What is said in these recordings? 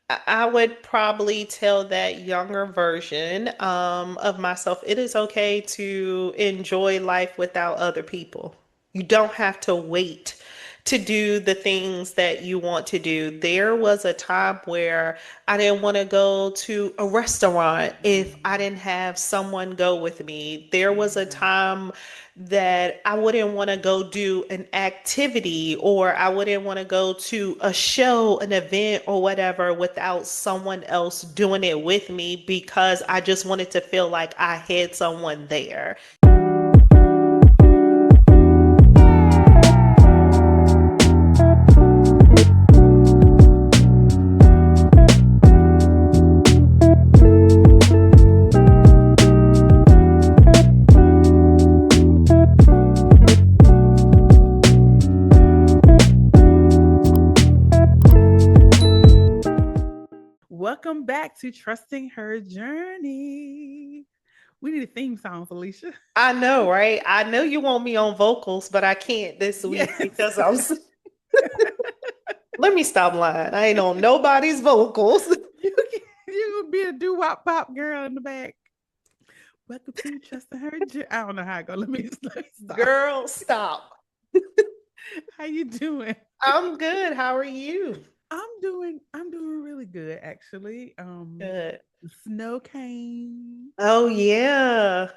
I would probably tell that younger version of myself, it is okay to enjoy life without other people. You don't have to wait to do the things that you want to do. There was a time where I didn't want to go to a restaurant if I Mhm. didn't have someone go with me. There was a Yeah. time that I wouldn't want to go do an activity or I wouldn't want to go to a show, an event, or whatever without someone else doing it with me because I just wanted to feel like I had someone there. Welcome back to Trusting Her Journey. We need a theme song, Felicia. I know, right? I know you want me on vocals, but I can't this week Yes. because let me stop lying. I ain't on nobody's vocals. You can be a doo wop pop girl in the back. Welcome to Trusting Her Journey. I don't know how I go. Let me stop. Girl, stop. How you doing? I'm good. How are you? I'm doing really good actually. Good. The snow came. Oh, yeah.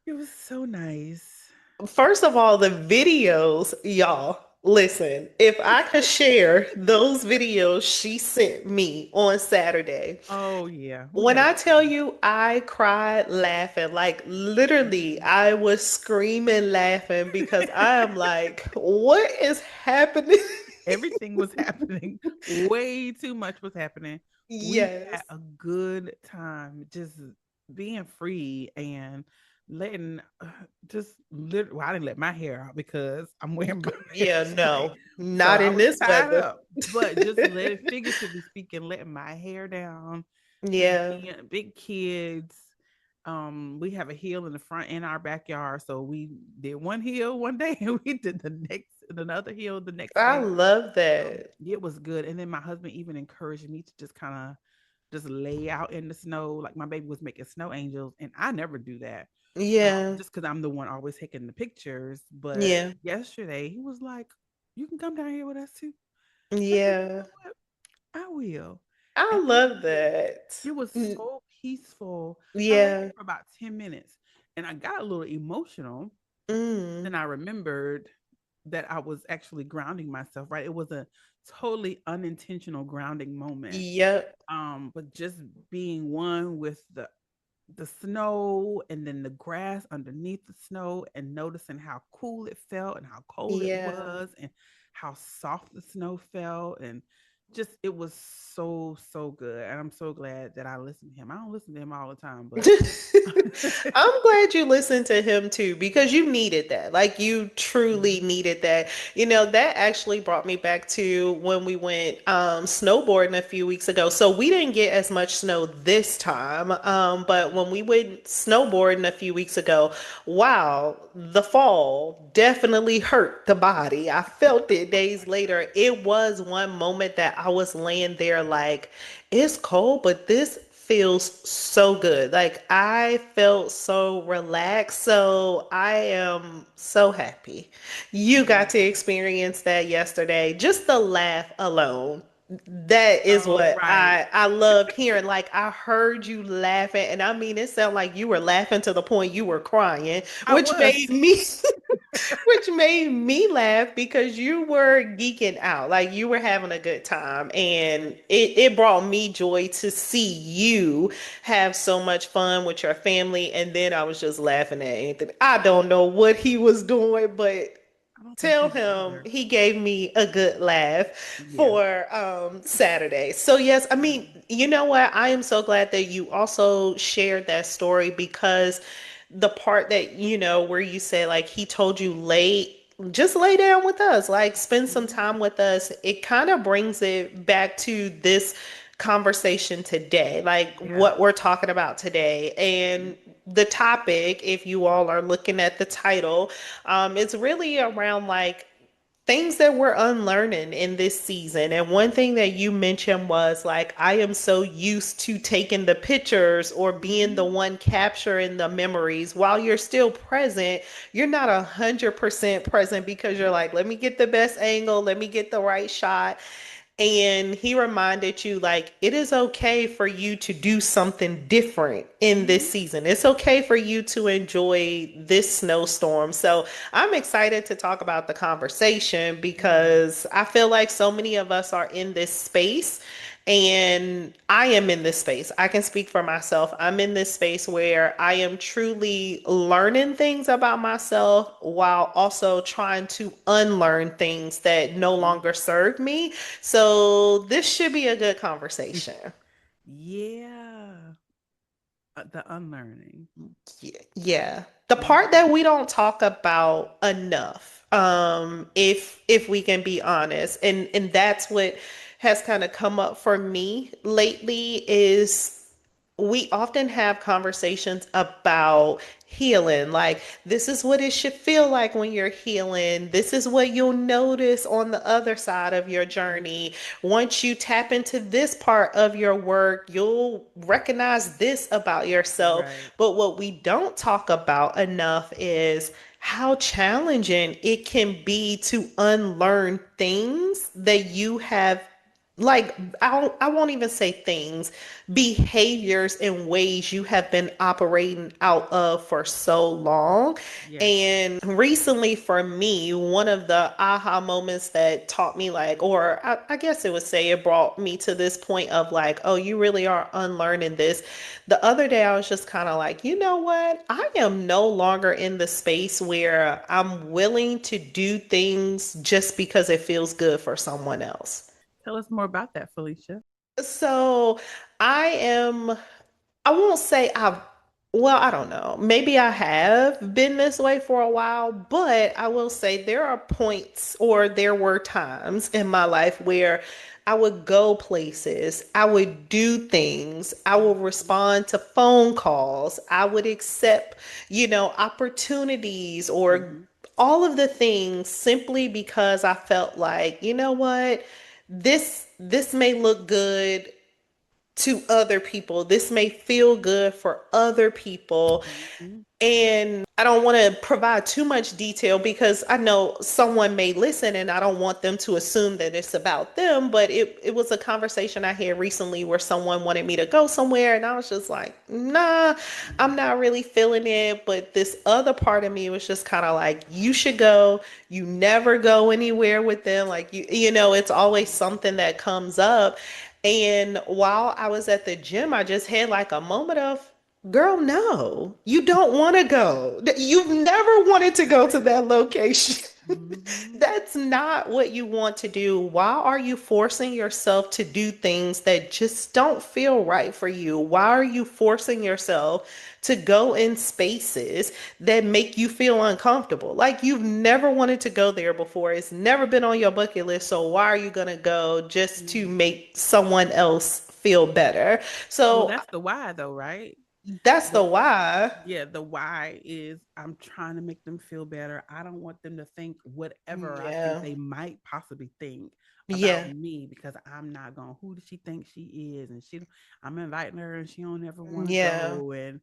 It was so nice. First of all, the videos, y'all, listen, if I could share those videos she sent me on Saturday, Oh yeah, we when had a I good tell you I cried laughing, like literally, time. I was screaming laughing because I am like, what is happening? Everything was happening. Way too much was happening. We had Yes. a good time just being free and letting well, I didn't let my hair out because I'm wearing my hair Yeah, straight. no, So not I in was this tied weather. up. But just letting, figuratively speaking, letting my hair down, just Yeah. being big kids. We have a hill in the front in our backyard. So we did one hill one day and we did another hill the next I day. love that. It was good. And then my husband even encouraged me to just kind of just lay out in the snow. Like my baby was making snow angels, and I never do that. Yeah. Just because I'm the one always taking the pictures. But Yeah. yesterday he was like, "You can come down here with us too." I said, "You Yeah. know what? I will." I And love that. it was Mm, so peaceful. I laid there yeah. for about 10 minutes, and I got a little emotional. Then Mm. I remembered that I was actually grounding myself, right? It was a totally unintentional grounding moment. Yep. But just being one with the snow and then the grass underneath the snow and noticing how cool it felt and how cold it Yeah. was and how soft the snow felt and just it was so good. And I'm so glad that I listened to him. I don't listen to him all the time, but I'm glad you listened to him too because you needed that. Like you yeah. truly needed that. That actually brought me back to when we went snowboarding a few weeks ago. So we didn't get as much snow this time. But when we went snowboarding a few weeks ago, wow, the fall definitely hurt the body. I felt it days later. It was one moment that I was laying there like, it's cold, but this feels so good. Like I felt so relaxed. So I am so happy you got Yeah. to experience that yesterday. Just the laugh alone. That is Oh, what right. I loved hearing. Like I heard you laughing, and I mean it sounded like you were laughing to the point you were crying, I which was. made me which made me laugh because you were geeking out. Like you were having a good time. And it brought me joy to see you have so much fun with your family. And then I was just laughing at Anthony. I don't know what he was doing, but I don't think tell he was him either. he gave me a good laugh Yeah. for Saturday. So yes, I mean, you know what? I am so glad that you also shared that story because the part that where you said like he told you late just lay down with us, like spend some Mhm. time with us. It kind of brings it back to this conversation today, like Yeah. what we're talking about today. And the topic, if you all are looking at the title, it's really around like things that we're unlearning in this season. And one thing that you mentioned was like, I am so used to taking the pictures or being the Mm-hmm. one capturing the memories. While you're still present, you're not 100% present because you're like, let me get the best angle, let me get the right shot. And he reminded you, like, it is okay for you to do something different in Mm-hmm. this season. It's okay for you to enjoy this snowstorm. So I'm excited to talk about the conversation Mm. because I feel like so many of us are in this space. And I am in this space. I can speak for myself. I'm in this space where I am truly learning things about myself while also trying to unlearn things that no Mm-hmm. longer serve me. So this should be a good conversation. Yeah. The unlearning. Yeah. The part Mm-hmm. that we don't talk about enough, if we can be honest, and that's what has kind of come up for me lately is we often have conversations about healing. Like, this is what it should feel like when you're healing. This is what you'll notice on the other side of your journey. Once you tap into this part of your work, you'll recognize this about yourself. Right. But what we don't talk about enough is how challenging it can be to unlearn things that you have, like, I won't even say things, behaviors and ways you have been operating out of for so long. Yes. And recently for me, one of the aha moments that taught me, like, or I guess it would say it brought me to this point of like, oh, you really are unlearning this. The other day I was just kind of like, you know what, I am no longer in the space where I'm willing to do things just because it feels good for someone else. Tell us more about that, Felicia. So I am, I won't say I've, well, I don't know. Maybe I have been this way for a while, but I will say there are points or there were times in my life where I would go places, I would do things, I would Mm-hmm. respond to phone calls, I would accept, opportunities or Mm-hmm. all of the things simply because I felt like, you know what? This may look good to other people. This may feel good for other people. Mm-hmm. And I don't want to provide too much detail because I know someone may listen and I don't want them to assume that it's about them. But it was a conversation I had recently where someone wanted me to go somewhere and I was just like, nah, I'm not really feeling it. But this other part of me was just kind of like, you should go. You never go anywhere with them. Like, it's always something that comes up. And while I was at the gym, I just had like a moment of, girl, no, you don't want to go. You've never wanted to go to that location. Mm-hmm. That's not what you want to do. Why are you forcing yourself to do things that just don't feel right for you? Why are you forcing yourself to go in spaces that make you feel uncomfortable? Like, you've never wanted to go there before. It's never been on your bucket list. So why are you going to go just to Mm-hmm. make someone else feel better? Well, So that's the why, though, right? that's the The why. Yeah, the why is I'm trying to make them feel better. I don't want them to think whatever I think Yeah. they might possibly think about Yeah. me because I'm not going. Who does she think she is? And I'm inviting her and she don't ever want to Yeah. go. And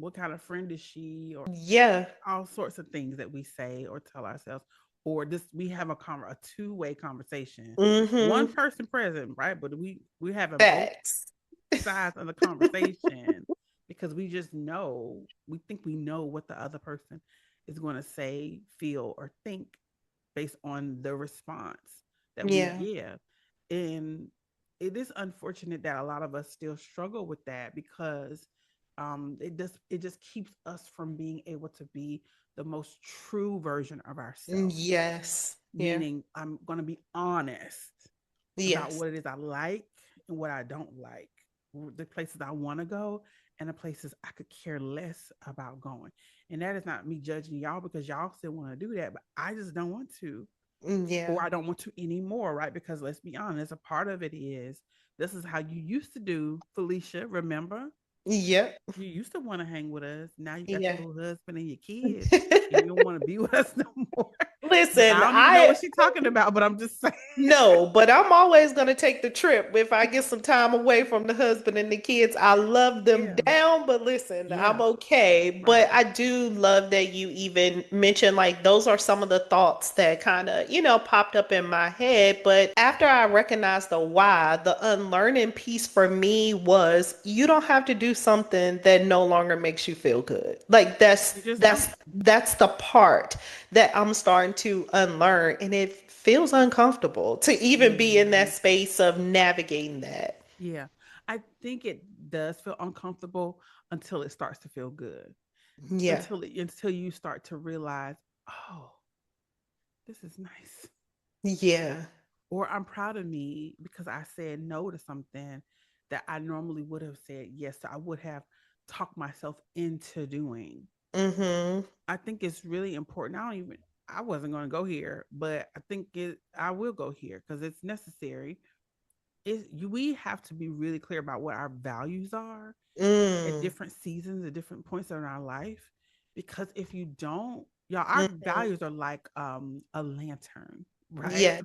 what kind of friend is she? Or Yeah. all sorts of things that we say or tell ourselves, or this we have a two-way conversation. One Mm-hmm. person present, right? But we having both Facts. sides of the conversation because we just know we think we know what the other person is going to say, feel, or think based on the response that we Yeah. give. And it is unfortunate that a lot of us still struggle with that because it just keeps us from being able to be the most true version of ourselves. Yes. Yeah. Meaning, I'm going to be honest about Yes. what it is I like and what I don't like, the places I want to go and the places I could care less about going. And that is not me judging y'all because y'all still want to do that, but I just don't want to, or Yeah. I don't want to anymore, right? Because let's be honest, a part of it is this is how you used to do, Felicia. Remember? Yep. You used to want to hang with us. Now you got your Yeah. little husband and your kids, and you don't want to be with us no more. Listen, I don't even know what she's talking about, but I'm just saying. no, but I'm always going to take the trip if I get some time away from the husband and the kids. I love them Yeah. down, but listen, I'm Yeah. okay. Right. But I do love that you even mentioned like those are some of the thoughts that kind of, popped up in my head. But after I recognized the why, the unlearning piece for me was you don't have to do something that no longer makes you feel good. Like that's You just that's don't. that's the part that I'm starting to unlearn. And it feels uncomfortable to even be in that Mhm. space of navigating that. Yeah. I think it does feel uncomfortable until it starts to feel good. Yeah. Until you start to realize, oh, this is nice. Yeah. Or I'm proud of me because I said no to something that I normally would have said yes to. I would have talked myself into doing. Mm-hmm. I think it's really important. I wasn't going to go here, but I will go here because it's necessary. We have to be really clear about what our values are at Mm. different seasons, at different points in our life. Because if you don't, y'all, our Mm-hmm. values are like a lantern, right? Yeah.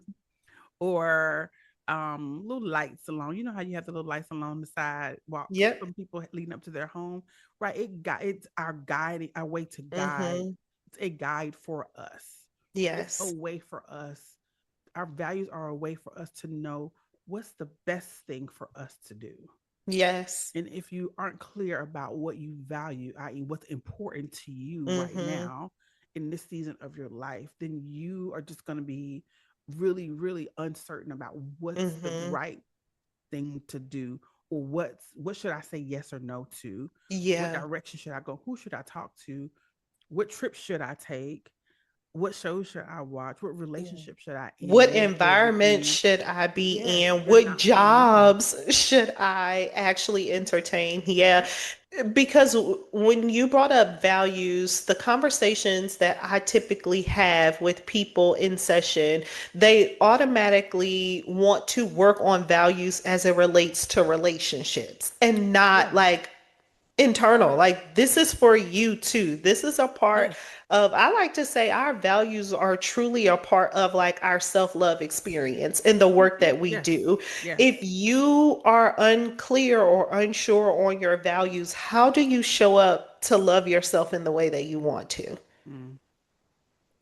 Or little lights along. You know how you have the little lights along the sidewalk. Yep. Some people leading up to their home, right? It's our guiding, our way to guide. Mm-hmm. It's a guide for us. It's a Yes. way for us. Our values are a way for us to know what's the best thing for us to do. Yes. And if you aren't clear about what you value, i.e., what's important to you right Mm-hmm. now in this season of your life, then you are just going to be really, really uncertain about what's the Mm-hmm. right thing to do, or what should I say yes or no to, what Yeah. direction should I go, who should I talk to, what trips should I take, what shows should I watch, what Yeah. relationship should I What end this environment weekend. should I be Yes, in? you're What not going to know. jobs should I actually entertain? Yeah. Because when you brought up values, the conversations that I typically have with people in session, they automatically want to work on values as it relates to relationships and not Yeah. like internal. Like this is for you too. This is a part Yes. of, I like to say our values are truly a part of like our self-love experience in the work Mhm. that we Yes. do. Yes. If you are unclear or unsure on your values, how do you show up to love yourself in the way that you want to? Mm.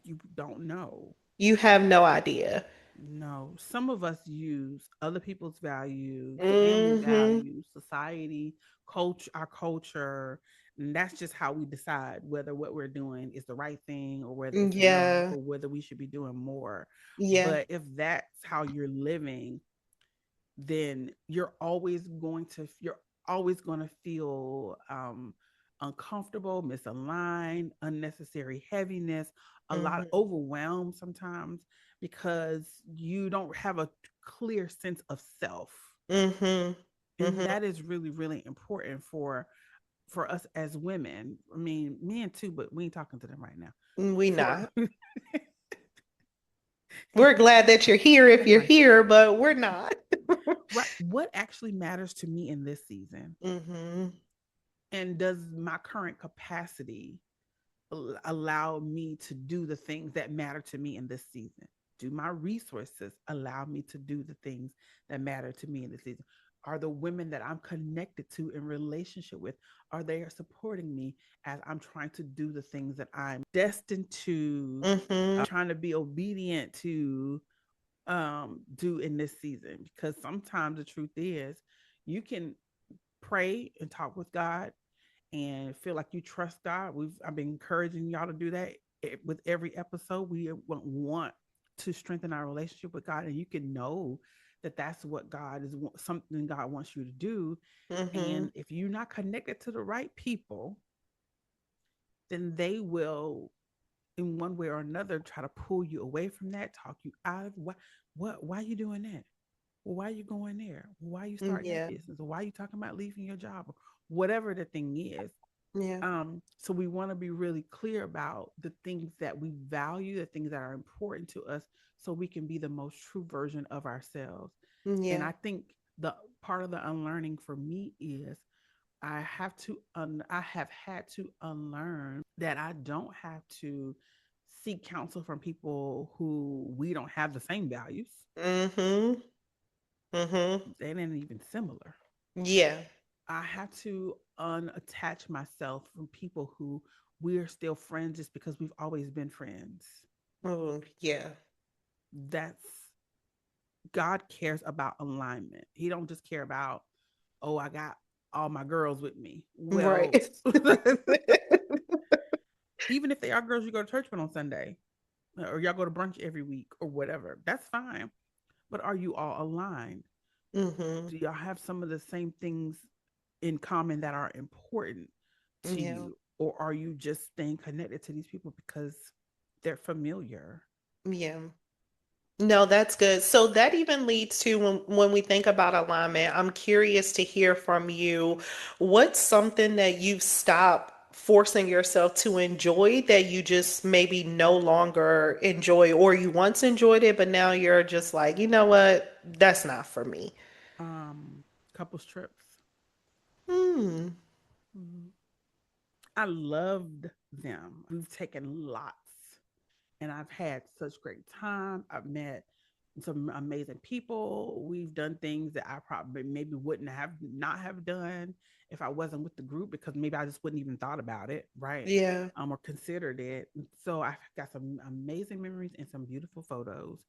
You don't know. You have no idea. No, some of us use other people's values, family Mm-hmm. values, society, our culture, and that's just how we decide whether what we're doing is the right thing or whether it's enough Yeah. or whether we should be doing more. Yeah. But if that's how you're living, then you're always going to feel uncomfortable, misaligned, unnecessary heaviness, a lot of Mm-hmm. overwhelmed sometimes because you don't have a clear sense of self. Mm-hmm. And Mm-hmm. that is really, really important for us as women. I mean, men too, but we ain't talking to them right now. We For not. We're glad that you're here if you're right, here, but we're not. right. What actually matters to me in this season? Mm-hmm. And does my current capacity allow me to do the things that matter to me in this season? Do my resources allow me to do the things that matter to me in this season? Are the women that I'm connected to in relationship with, are they supporting me as I'm trying to do the things that I'm destined to, Mm-hmm. trying to be obedient to do in this season? Because sometimes the truth is you can pray and talk with God and feel like you trust God. I've been encouraging y'all to do that with every episode. We want to strengthen our relationship with God, and you can know that that's what God is something God wants you to do. Mm-hmm. And if you're not connected to the right people, then they will, in one way or another, try to pull you away from that, talk you out of why are you doing that? Well, why are you going there? Why are you starting that Yeah. business? Or why are you talking about leaving your job? Or whatever the thing is. Yeah. So we want to be really clear about the things that we value, the things that are important to us, so we can be the most true version of ourselves. And Yeah. I think the part of the unlearning for me is I have had to unlearn that I don't have to seek counsel from people who we don't have the same values. Mm-hmm. Mm-hmm. They ain't even similar. Yeah. I have to unattach myself from people who we're still friends just because we've always been friends. Oh, yeah. That's God cares about alignment. He don't just care about, oh, I got all my girls with me. Well, Right. even if they are girls you go to church with on Sunday, or y'all go to brunch every week or whatever, that's fine. But are you all aligned? Mm-hmm. Do y'all have some of the same things in common that are important to Yeah. you? Or are you just staying connected to these people because they're familiar? Yeah. No, that's good. So that even leads to when we think about alignment, I'm curious to hear from you. What's something that you've stopped forcing yourself to enjoy that you just maybe no longer enjoy, or you once enjoyed it, but now you're just like, you know what? That's not for me. Um, Couples trips. Hmm. Mhm. I loved them. We've taken lots and I've had such great time. I've met some amazing people. We've done things that I probably maybe wouldn't have not have done if I wasn't with the group because maybe I just wouldn't even thought about it, right? Yeah. Or considered it. So I've got some amazing memories and some beautiful photos,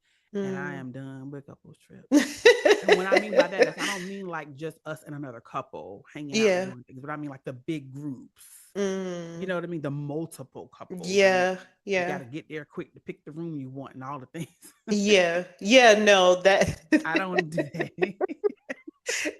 and I Mm. am done with couples trips. And what I mean by that is I don't mean like just us and another couple hanging out and Yeah. doing things, but I mean like the big groups. You Mm. know what I mean? The multiple couples, and Yeah. you got Yeah. to get there quick to pick the room you want and all the things. Yeah. Yeah. No, that. I don't do that.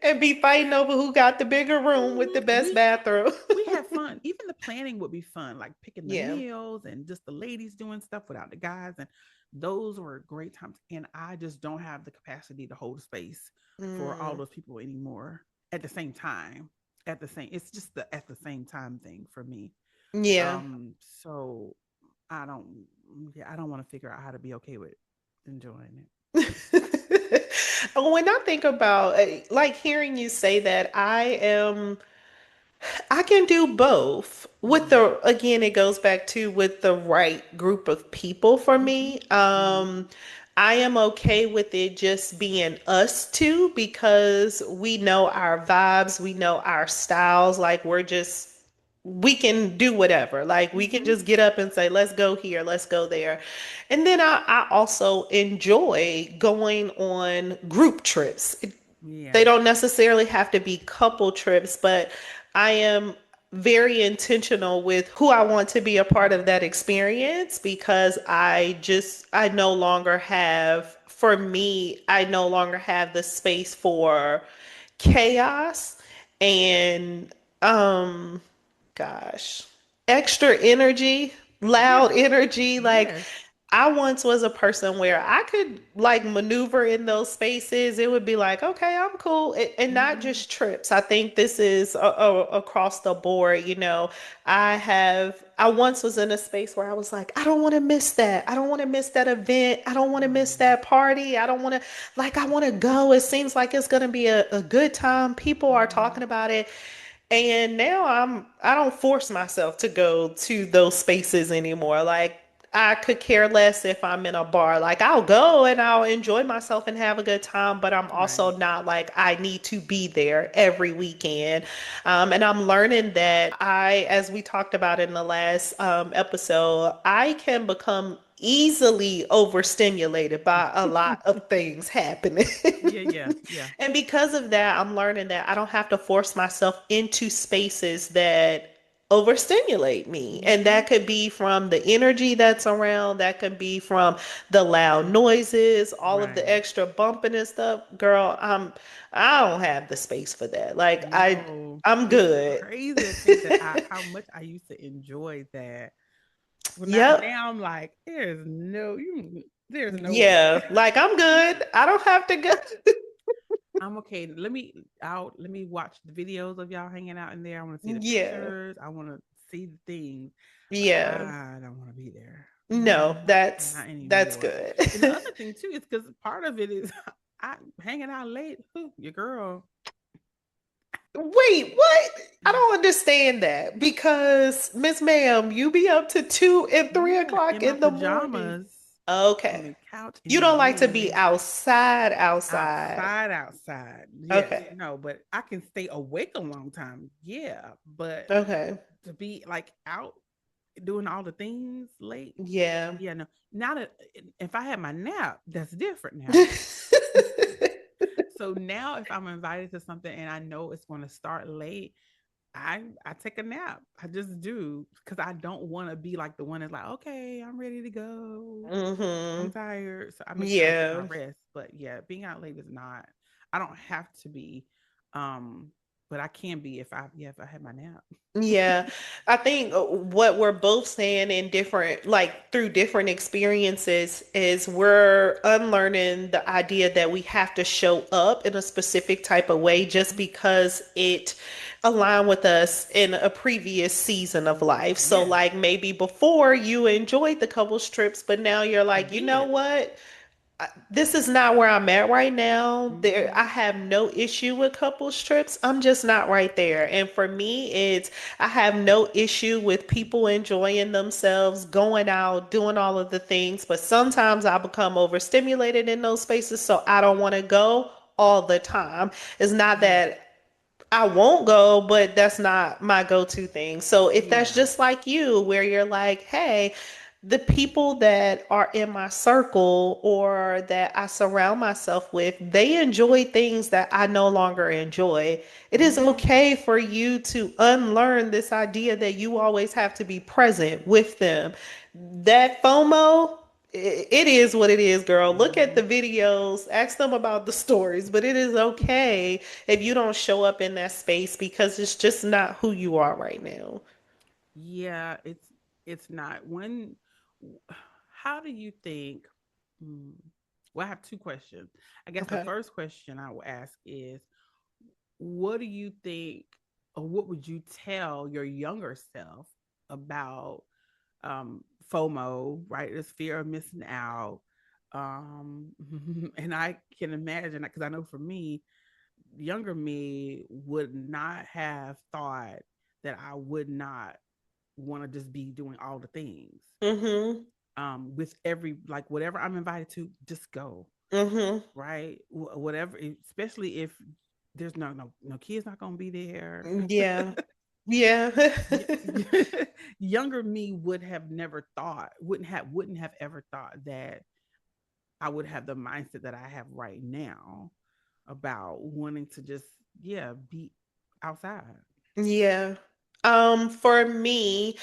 And be fighting over who got the bigger room with the Mhm. best bathroom. We have fun. Even the planning would be fun, like picking the Yeah. meals and just the ladies doing stuff without the guys. And those were great times. And I just don't have the capacity to hold space for all Mm. those people anymore at the same time. It's just the at the same time thing for me. Yeah. So I don't, yeah, I don't want to figure out how to be okay with enjoying it. When I think about like hearing you say that, I can do both. With Mm-hmm. the again, it goes back to with the right group of people for Mm-hmm. me. Mm-hmm. I am okay with it just being us two because we know our vibes, we know our styles. Like we can do whatever. Like we can Mm-hmm. just get up and say, let's go here, let's go there. And then I also enjoy going on group trips. Yeah. They don't necessarily have to be couple trips, but I am very intentional with who I want to be a part of that experience because I no longer have, for me, I no longer have the space for chaos and, um, gosh, extra energy, Yeah. loud energy. Like, Yes. I once was a person where I could like maneuver in those spaces. It would be like, okay, I'm cool. And not Mm-hmm. just trips. I think this is across the board. I once was in a space where I was like, I don't want to miss that. I don't want to miss that event. I don't want to Oh miss yeah. that party. I don't want to, like, I want to go. It seems like it's going to be a good time. People are Mm-hmm. talking about it. And now I don't force myself to go to those spaces anymore. Like I could care less if I'm in a bar. Like I'll go and I'll enjoy myself and have a good time, but I'm Right. also not like I need to be there every weekend. And I'm learning that as we talked about in the last episode, I can become easily overstimulated by a lot of things happening. Yeah, yeah, yeah. And because of that, I'm learning that I don't have to force myself into spaces that overstimulate me. And Mm-hmm. that could be from the energy that's around, that could be from the loud noises, all of the Right. extra bumping and stuff. Girl, I don't have the space for that. Like No, I'm it's good. crazy to think that how much I used to enjoy that. Well, not Yep. now. I'm like, there's no way. Yeah. Like I'm good. I don't have to go. I'm okay. Let me watch the videos of y'all hanging out in there. I want to see the Yeah. pictures. I want to see the things, but Yeah. I don't want to be there. No, Not that's anymore. good. And the other thing too is because part of it is I hanging out late. Your girl. Wait, what? I don't understand that because Miss Ma'am, you be up to 2 and 3 o'clock In my in the morning. pajamas on Okay. the couch in You the don't like to be bed. outside, outside. Outside. Yes, Okay. no, but I can stay awake a long time. Yeah, but Okay. to be like out doing all the things late, Yeah. yeah, no. Now that if I had my nap, that's different now. So now if I'm invited to something and I know it's going to start late, I take a nap. I just do because I don't want to be like the one that's like, okay, I'm ready to go. I'm Mm-hmm. tired. So I make sure I get my Yeah. rest. But yeah, being out late is not. I don't have to be, um, but I can be if I have my nap. Yeah, I think what we're both saying in different, like through different experiences, is we're unlearning the idea that we have to show up in a specific type of way just because it aligned with us in a previous season of life. So, Yes, like maybe before you enjoyed the couples trips, but now you're I like, you know did. what? This is not where I'm at right now. There, I Mm-hmm. have no issue with couples trips. I'm just not right there. And for me, it's I have no issue with people enjoying themselves, going out, doing all of the things. But sometimes I become overstimulated in those spaces, so I don't want to go all the time. It's not Yeah, that I won't go, but that's not my go-to thing. So if that's yeah, just like you, where you're like, hey, the people that are in my circle or that I surround myself with, they enjoy things that I no longer enjoy. It is yeah, okay for you to unlearn this idea that you always have to be present with them. That FOMO, it is what it is, girl. Look at mm-hmm. the videos, ask them about the stories, but it is okay if you don't show up in that space because it's just not who you are right now. Yeah. It's not when. How do you think? Hmm, well, I have two questions. I guess the Okay. first question I will ask is, what do you think, or what would you tell your younger self about FOMO, right? This fear of missing out. Um, and I can imagine because I know for me, younger me would not have thought that I would not want to just be doing all the things. Mm-hmm. With every like whatever I'm invited to, just go, Mm-hmm. right? Whatever, especially if there's no kids not gonna be there. Yeah. Yeah. Younger me would have never thought, wouldn't have ever thought that I would have the mindset that I have right now about wanting to just, yeah, be outside. Yeah. For me,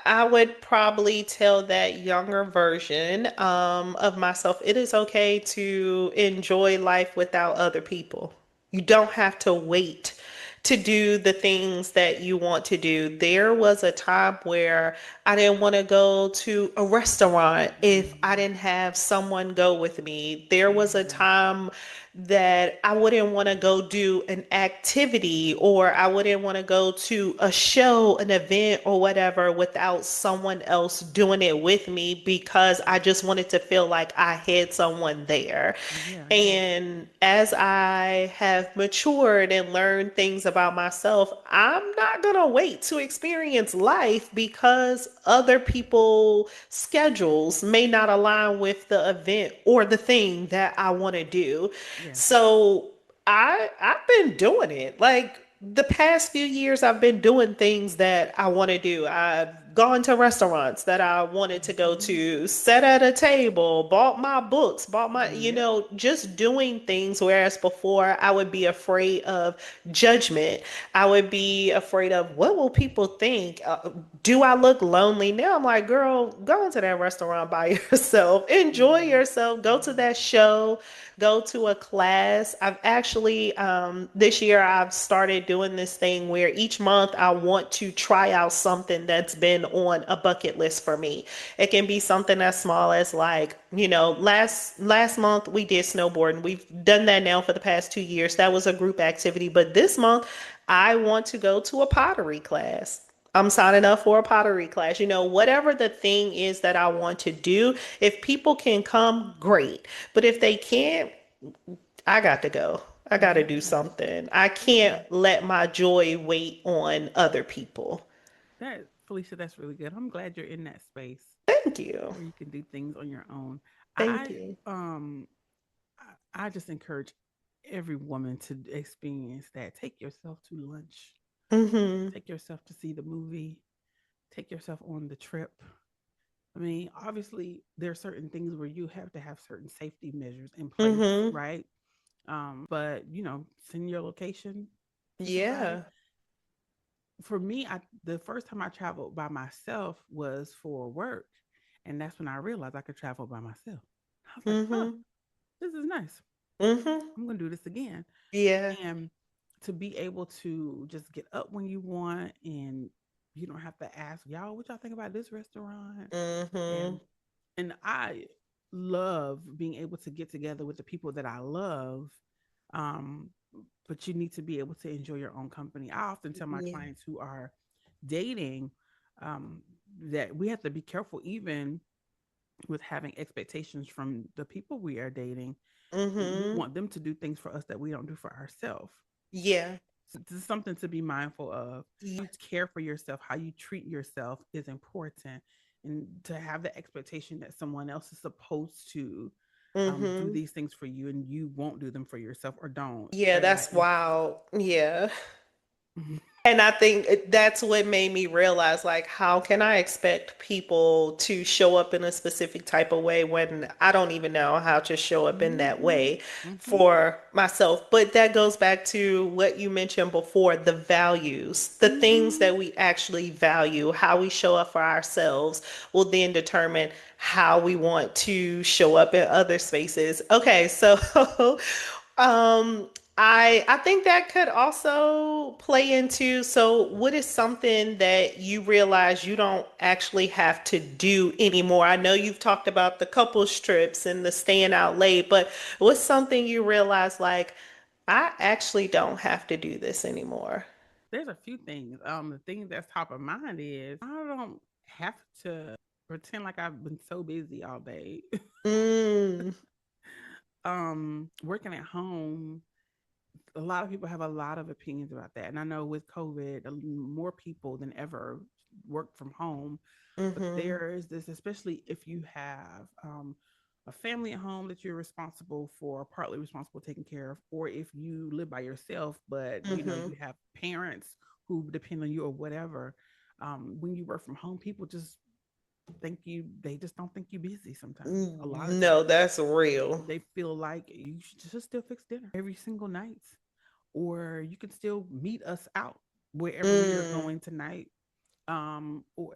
I would probably tell that younger version, of myself, it is okay to enjoy life without other people. You don't have to wait to do the things that you want to do. There was a time where I didn't want to go to a restaurant if I Mm-hmm. didn't have someone go with me. There was a Yeah, time that I wouldn't want to go do an activity or I wouldn't want to go to a show, an event, or whatever without someone else doing it with me because I just wanted to feel like I had someone there. yeah, yeah, And as I have matured and learned things about myself, I'm not going to wait to experience life because other people's schedules may not align with the event or the thing that I want to do. yeah. So I've been doing it. Like the past few years I've been doing things that I want to do. I've gone to restaurants that I wanted to go Mm-hmm. to, sat at a table, bought my books, bought my, Yep. just doing things. Whereas before I would be afraid of judgment. I would be afraid of what will people think? Do I look lonely? Now I'm like, girl, go into that restaurant by yourself. Enjoy Yeah. yourself. Go to Yeah. that show. Go to a class. I've actually, this year, I've started doing this thing where each month I want to try out something that's been on a bucket list for me. It can be something as small as like, last month we did snowboarding. We've done that now for the past 2 years. That was a group activity. But this month, I want to go to a pottery class. I'm signing up for a pottery class. Whatever the thing is that I want to do, if people can come, great. But if they can't, I got to go. I gotta do Exactly. something. I Yeah. can't let my joy wait on other people. That Felicia, that's really good. I'm glad you're in that space Thank you. where you can do things on your own. Thank I you. um I just encourage every woman to experience that. Take yourself to lunch. Mm-hmm. Take yourself to see the movie. Take yourself on the trip. I mean, obviously, there are certain things where you have to have certain safety measures in place, Mm-hmm. right? But send your location to somebody. Yeah. For me, the first time I traveled by myself was for work, and that's when I realized I could travel by myself. I was like, "Huh, Mm-hmm. this is nice. Mm-hmm. I'm gonna do this again." Yeah. And to be able to just get up when you want, and you don't have to ask y'all what y'all think about this restaurant. Mm-hmm. And I love being able to get together with the people that I love. Um, but you need to be able to enjoy your own company. I often tell my Yeah. clients who are dating, um, that we have to be careful even with having expectations from the people we are dating. We Mm-hmm. want them to do things for us that we don't do for ourselves. Yeah. So this is something to be mindful of. Yeah. You care for yourself, how you treat yourself is important. And to have the expectation that someone else is supposed to do Mm-hmm. these things for you and you won't do them for yourself or don't. Yeah, They're that's not interested. wild. Yeah. And I think that's what made me realize, like, how can I expect people to show up in a specific type of way when I don't even know how to show up in that Mm-hmm. way Mm-hmm. for myself? But that goes back to what you mentioned before, the values, the things Mm-hmm. that we actually value, how we show up for ourselves will then determine how we want to show up in other spaces. Okay, so Um, I think that could also play into, so what is something that you realize you don't actually have to do anymore? I know you've talked about the couples trips and the staying out late, but what's something you realize like I actually don't have to do this anymore? There's a few things. The thing that's top of mind is I don't have to pretend like I've been so busy all day. Mm, Working at home, a lot of people have a lot of opinions about that. And I know with COVID, more people than ever work from home. But mm-hmm, there is this, especially if you have a family at home that you're responsible for, partly responsible taking care of, or if you live by yourself, but mm-hmm. you have parents who depend on you or whatever. When you work from home, people just they just don't think you busy sometimes. A lot of No, times that's real. they feel like you should just still fix dinner every single night, or you can still meet us out wherever we are Mm, going tonight. Or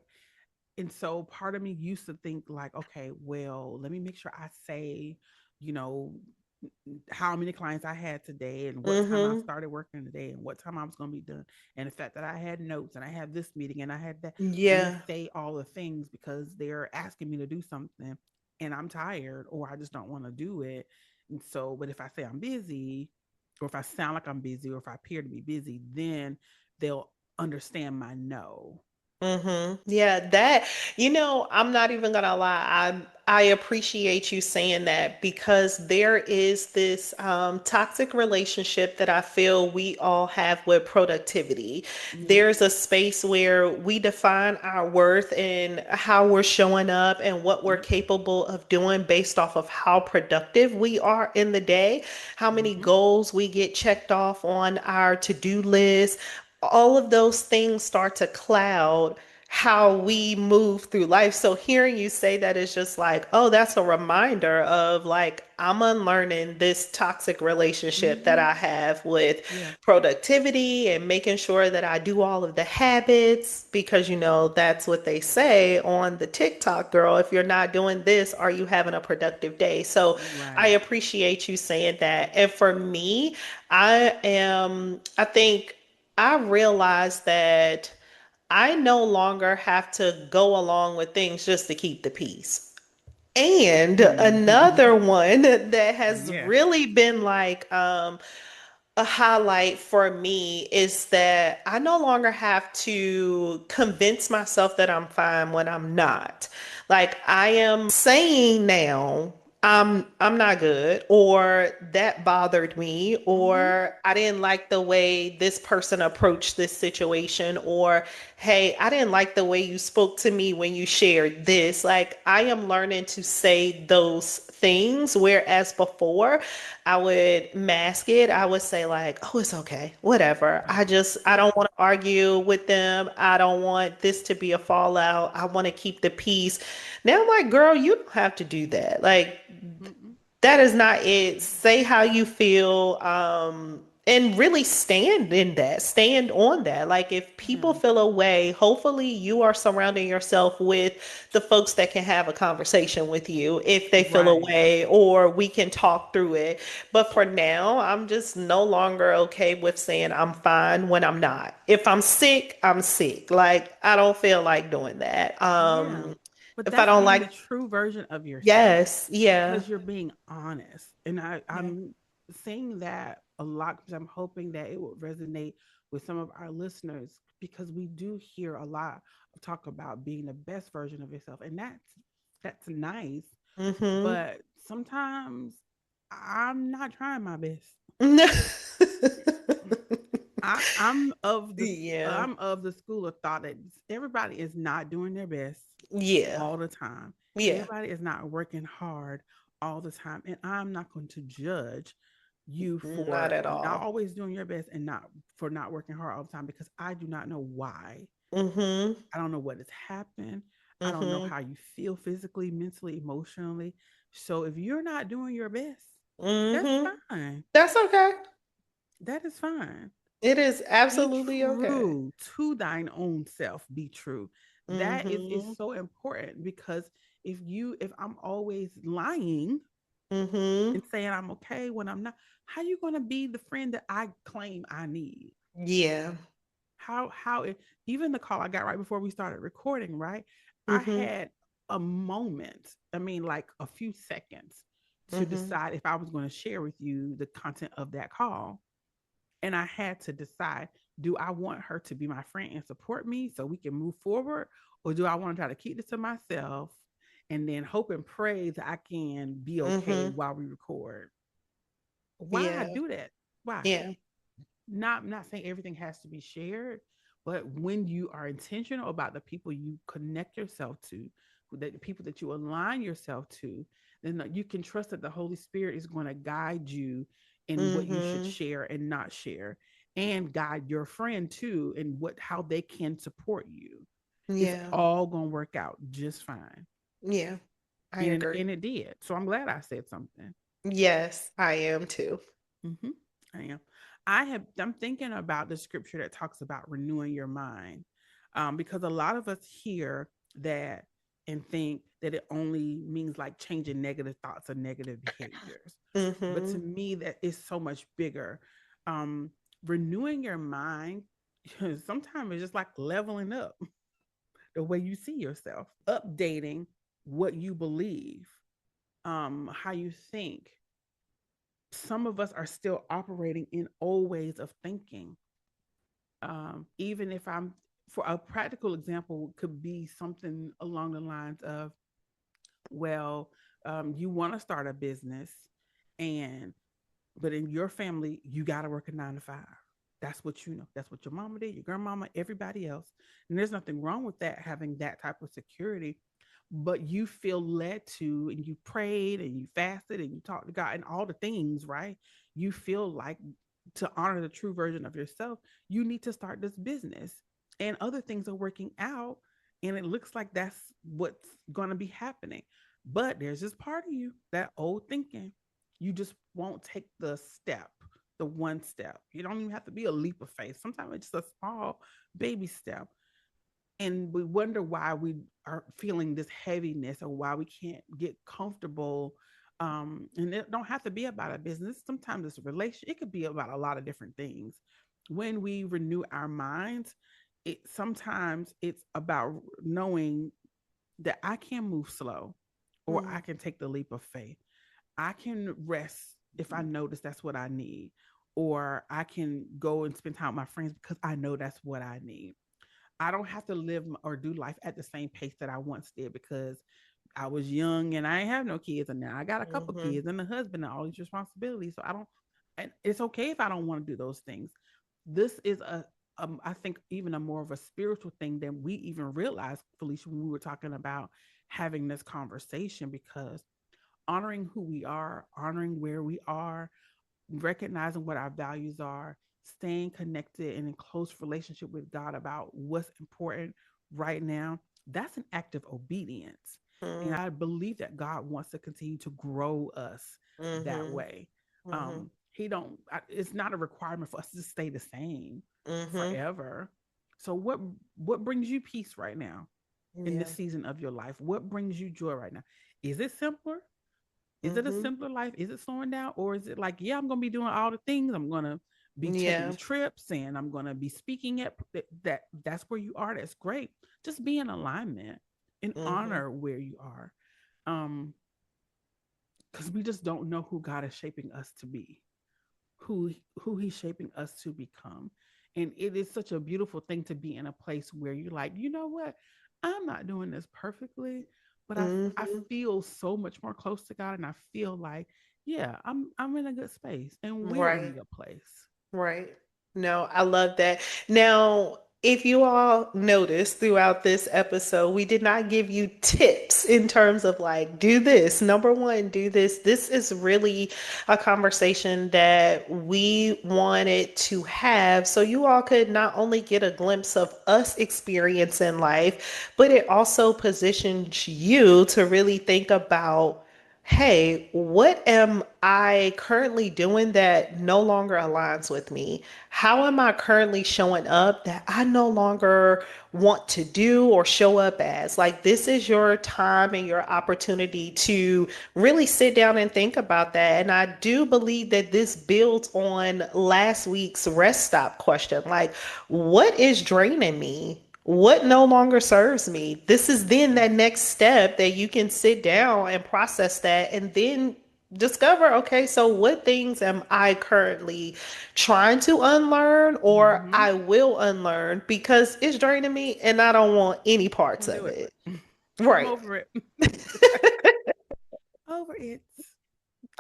and so part of me used to think like, okay, well, let me make sure I say, you know, how many clients I had today and what time I mm-hmm. started working today and what time I was going to be done. And the fact that I had notes and I had this meeting and I had that. Let me Yeah. say all the things because they're asking me to do something and I'm tired or I just don't want to do it. And so, but if I say I'm busy or if I sound like I'm busy or if I appear to be busy, then they'll understand my no. Mm-hmm. Yeah, that, I'm not even gonna lie. I appreciate you saying that because there is this toxic relationship that I feel we all have with productivity. Yeah. There's a space where we define our worth and how we're showing up and what we're Yep. capable of doing based off of how productive we are in the day, how many Mm-hmm. goals we get checked off on our to-do list. All of those things start to cloud how we move through life. So hearing you say that is just like, oh, that's a reminder of like, I'm unlearning this toxic relationship that Mm-hmm. I have with Yeah. productivity and making sure that I do all of the habits because that's what they say on the TikTok girl. If you're not doing this, are you having a productive day? So I Right. appreciate you saying that. And for me, I think I realized that I no longer have to go along with things just to keep the peace. And Mm-hmm. another one that has Yeah. really been like a highlight for me is that I no longer have to convince myself that I'm fine when I'm not. Like I am saying now, I'm not good, or that bothered me, Mm-hmm. or I didn't like the way this person approached this situation, or hey, I didn't like the way you spoke to me when you shared this. Like, I am learning to say those things, whereas before I would mask it. I would say, like, oh, it's okay, whatever. Right. I don't want to argue with them. I don't want this to be a fallout. I want to keep the peace. Now I'm like, girl, you don't have to do that. Like, Mm-mm. that is not it. Say how you feel, and really stand in that, stand on that. Like, if people Yeah. feel a way, hopefully you are surrounding yourself with the folks that can have a conversation with you if they feel a Right. way, or we can talk through it. But for now, I'm just no longer okay with saying I'm fine when I'm not. If I'm sick, I'm sick. Like, I don't feel like doing that. Yeah. But If I that's don't being like, the true version of yourself yes, yeah. because you're being honest. And Yeah. I'm saying that a lot because I'm hoping that it will resonate with some of our listeners because we do hear a lot of talk about being the best version of yourself. And that's nice. Mm-hmm. But sometimes I'm not trying my best. I'm of the Yeah. I'm of the school of thought that everybody is not doing their best Yeah. all the time. Yeah. Everybody is not working hard all the time, and I'm not going to judge you Not for at not all. always doing your best and not for not working hard all the time because I do not know why. Mm-hmm. I don't know what has happened. I don't know Mm-hmm. how you feel physically, mentally, emotionally. So if you're not doing your best, that's Mm-hmm. fine. That's okay. That is fine. It is Be absolutely okay. true to thine own self. Be true. That is Mm-hmm. so important because if I'm always lying Mm-hmm. and saying I'm okay when I'm not, how you going to be the friend that I claim I need? Yeah. How even the call I got right before we started recording, right? I Mm-hmm. had a moment, I mean like a few seconds to Mm-hmm. decide if I was going to share with you the content of that call. And I had to decide, do I want her to be my friend and support me so we can move forward? Or do I want to try to keep this to myself and then hope and pray that I can be okay Mm-hmm. while we record? Why I Yeah. do that? Why? Yeah. Not saying everything has to be shared, but when you are intentional about the people you connect yourself to, the people that you align yourself to, then you can trust that the Holy Spirit is going to guide you in what you should Mm-hmm. share and not share, and guide your friend too in what how they can support you. It's Yeah. all going to work out just fine. Yeah. I And agree. and it did. So I'm glad I said something. Yes, I am too. Mm-hmm. I am. I'm thinking about the scripture that talks about renewing your mind, because a lot of us hear that and think that it only means like changing negative thoughts or negative behaviors. But to Mm-hmm. me, that is so much bigger. Um, Renewing your mind sometimes it's just like leveling up the way you see yourself, updating what you believe, how you think. Some of us are still operating in old ways of thinking. Even if I'm, for a practical example, could be something along the lines of, well, you want to start a business, and but in your family, you got to work a 9 to 5. That's what you know. That's what your mama did, your grandmama, everybody else. And there's nothing wrong with that, having that type of security. But you feel led to, and you prayed and you fasted and you talked to God and all the things, right? You feel like to honor the true version of yourself, you need to start this business. And other things are working out. And it looks like that's what's going to be happening. But there's this part of you, that old thinking, you just won't take the step, the one step. You don't even have to be a leap of faith. Sometimes it's just a small baby step. And we wonder why we are feeling this heaviness or why we can't get comfortable. And it don't have to be about a business. Sometimes it's a relation. It could be about a lot of different things. When we renew our minds, it sometimes it's about knowing that I can move slow or I can take the leap of faith. I can rest if I notice that's what I need, or I can go and spend time with my friends because I know that's what I need. I don't have to live or do life at the same pace that I once did because I was young and I ain't have no kids, and now I got a couple Mhm. kids and a husband and all these responsibilities. So I don't, and it's okay if I don't want to do those things. This is I think even a more of a spiritual thing than we even realized, Felicia, when we were talking about having this conversation, because honoring who we are, honoring where we are, recognizing what our values are, staying connected and in close relationship with God about what's important right now, that's an act of obedience. And Mhm. I believe that God wants to continue to grow us that Mhm. way. Mhm. He don't it's not a requirement for us to stay the same Mhm. forever. So what brings you peace right now in this Yeah. season of your life? What brings you joy right now? Is it simpler? Is it a Mhm. simpler life? Is it slowing down? Or is it like, yeah, I'm going to be doing all the things. I'm going to be taking Yeah. trips and I'm going to be speaking at that's where you are. That's great. Just be in alignment and Mhm. honor where you are. Um, because we just don't know who God is shaping us to be, who he's shaping us to become. And it is such a beautiful thing to be in a place where you're like, you know what? I'm not doing this perfectly, but I Mhm. feel so much more close to God, and I feel like, yeah, I'm in a good space and we're in a Right. good place. Right. No, I love that. Now, if you all noticed throughout this episode, we did not give you tips in terms of like, do this. Number one, do this. This is really a conversation that we wanted to have so you all could not only get a glimpse of us experience in life, but it also positions you to really think about, hey, what am I currently doing that no longer aligns with me? How am I currently showing up that I no longer want to do or show up as? Like, this is your time and your opportunity to really sit down and think about that. And I do believe that this builds on last week's rest stop question. Like, what is draining me? What no longer serves me? This is then Yeah. that next step that you can sit down and process that and then discover, okay, so what things am I currently trying to unlearn or Mm-hmm. I will unlearn because it's draining me and I don't want any parts Don't do of it. it. I'm Right. over it. Over it.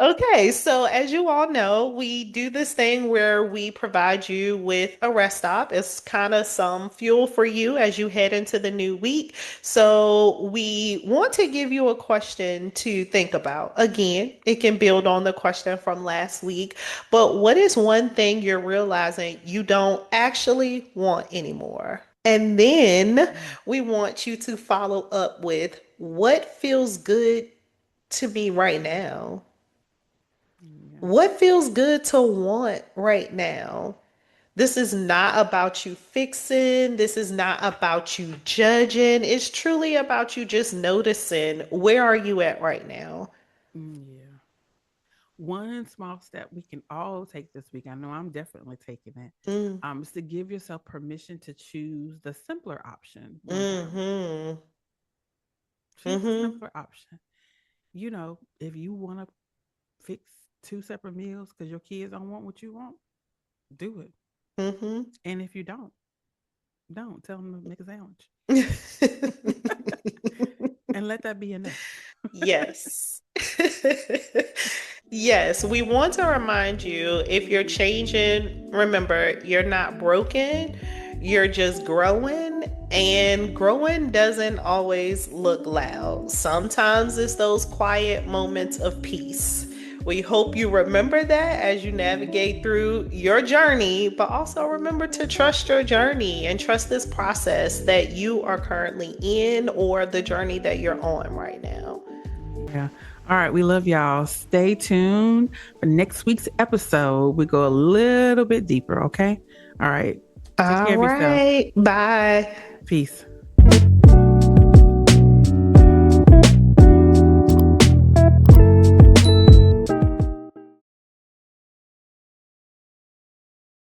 Okay, so as you all know, we do this thing where we provide you with a rest stop. It's kind of some fuel for you as you head into the new week. So we want to give you a question to think about. Again, it can build on the question from last week, but what is one thing you're realizing you don't actually want anymore? And then Mm, we want you to follow up with what feels good to me right now. yeah. What feels good to want right now? This is not about you fixing. This is not about you judging. It's truly about you just noticing where are you at right now? Yeah. One small step we can all take this week, I know I'm definitely taking it, Mm, is to give yourself permission to choose the simpler option one time. mm-hmm. Choose the Mm-hmm. simpler option. You know, if you want to fix two separate meals because your kids don't want what you want, do it. Mm-hmm. And if you don't tell them to make a sandwich and let that be enough. Yes. Yes, we want to remind you if you're changing, remember, you're not broken, you're just growing, and growing doesn't always look loud. Sometimes it's those quiet moments of peace. We hope you remember that as you navigate through your journey, but also remember to trust your journey and trust this process that you are currently in or the journey that you're on right now. Yeah. All right. We love y'all. Stay tuned for next week's episode. We go a little bit deeper. Okay. All right. Take care All of yourself. right. Bye. Peace.